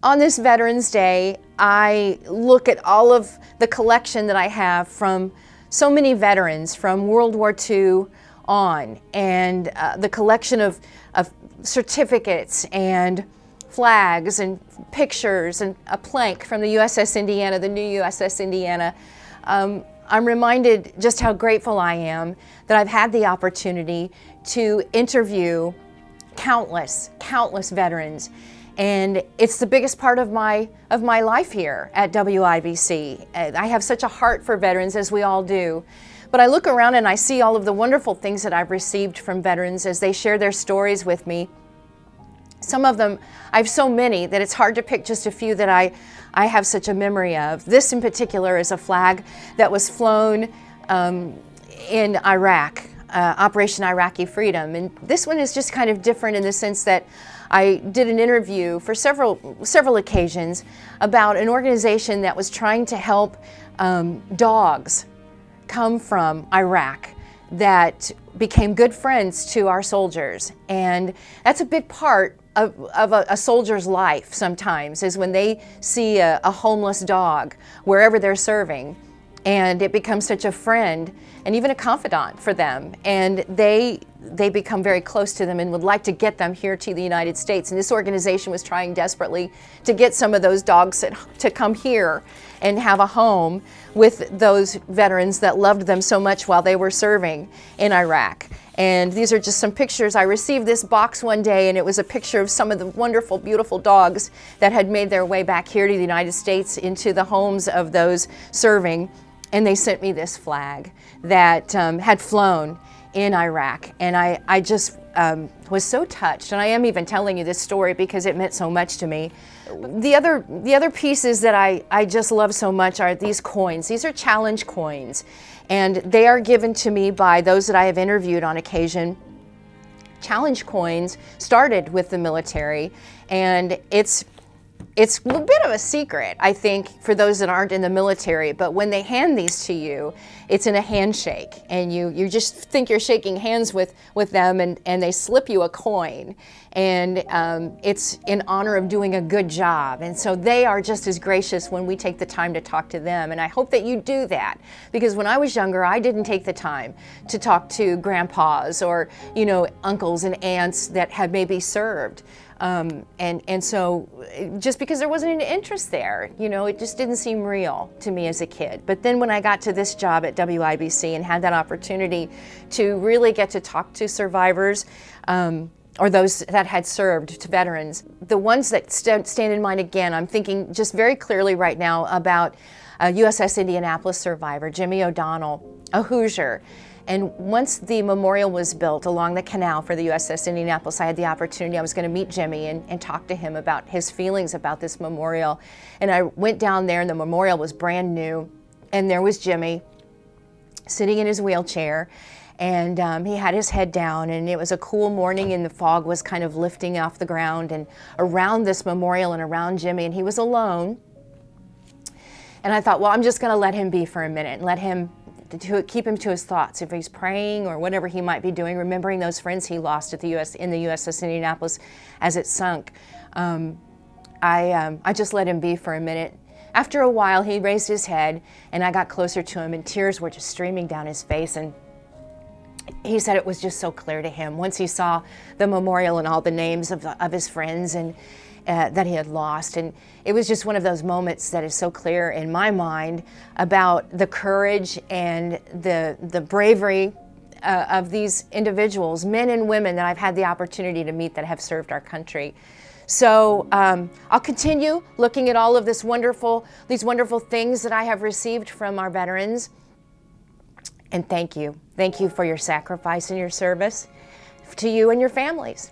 On this Veterans Day, I look at all of the collection that I have from so many veterans from World War II on, and the collection of certificates and flags and pictures and a plank from the USS Indiana, the new USS Indiana. I'm reminded just how grateful I am that I've had the opportunity to interview countless veterans. And it's the biggest part of my life here at WIBC. I have such a heart for veterans, as we all do. But I look around and I see all of the wonderful things that I've received from veterans as they share their stories with me. Some of them, I have so many that it's hard to pick just a few that I have such a memory of. This in particular is a flag that was flown in Iraq, Operation Iraqi Freedom. And this one is just kind of different in the sense that I did an interview for several occasions about an organization that was trying to help dogs come from Iraq that became good friends to our soldiers. And that's a big part of a soldier's life sometimes, is when they see a homeless dog wherever they're serving, and it becomes such a friend and even a confidant for them. And they become very close to them and would like to get them here to the United States. And this organization was trying desperately to get some of those dogs to come here and have a home with those veterans that loved them so much while they were serving in Iraq. And these are just some pictures. I received this box one day, and it was a picture of some of the wonderful, beautiful dogs that had made their way back here to the United States into the homes of those serving. And they sent me this flag that had flown in Iraq. And I just was so touched. And I am even telling you this story because it meant so much to me. The other pieces that I just love so much are these coins. These are challenge coins. And they are given to me by those that I have interviewed on occasion. Challenge coins started with the military, and it's a bit of a secret, I think, for those that aren't in the military, but when they hand these to you, it's in a handshake, and you just think you're shaking hands with them, and they slip you a coin, and it's in honor of doing a good job. And so they are just as gracious when we take the time to talk to them, and I hope that you do that, because when I was younger, I didn't take the time to talk to grandpas or, uncles and aunts that had maybe served. And so just because there wasn't any interest there, it just didn't seem real to me as a kid. But then when I got to this job at WIBC and had that opportunity to really get to talk to survivors, or those that had served, to veterans, the ones that stand in mind again, I'm thinking just very clearly right now about a USS Indianapolis survivor, Jimmy O'Donnell, a Hoosier. And once the memorial was built along the canal for the USS Indianapolis, I had the opportunity, I was going to meet Jimmy and talk to him about his feelings about this memorial. And I went down there, and the memorial was brand new, and there was Jimmy sitting in his wheelchair, and he had his head down, and it was a cool morning, and the fog was kind of lifting off the ground and around this memorial and around Jimmy, and he was alone. And I thought, well, I'm just going to let him be for a minute and let him to keep him to his thoughts, if he's praying or whatever he might be doing, remembering those friends he lost at the USS Indianapolis as it sunk. I just let him be for a minute. After a while, he raised his head, and I got closer to him, and tears were just streaming down his face. And he said it was just so clear to him once he saw the memorial and all the names of his friends and that he had lost. And it was just one of those moments that is so clear in my mind about the courage and the bravery of these individuals, men and women that I've had the opportunity to meet that have served our country. So I'll continue looking at all of these wonderful things that I have received from our veterans. And thank you. Thank you for your sacrifice and your service to you and your families.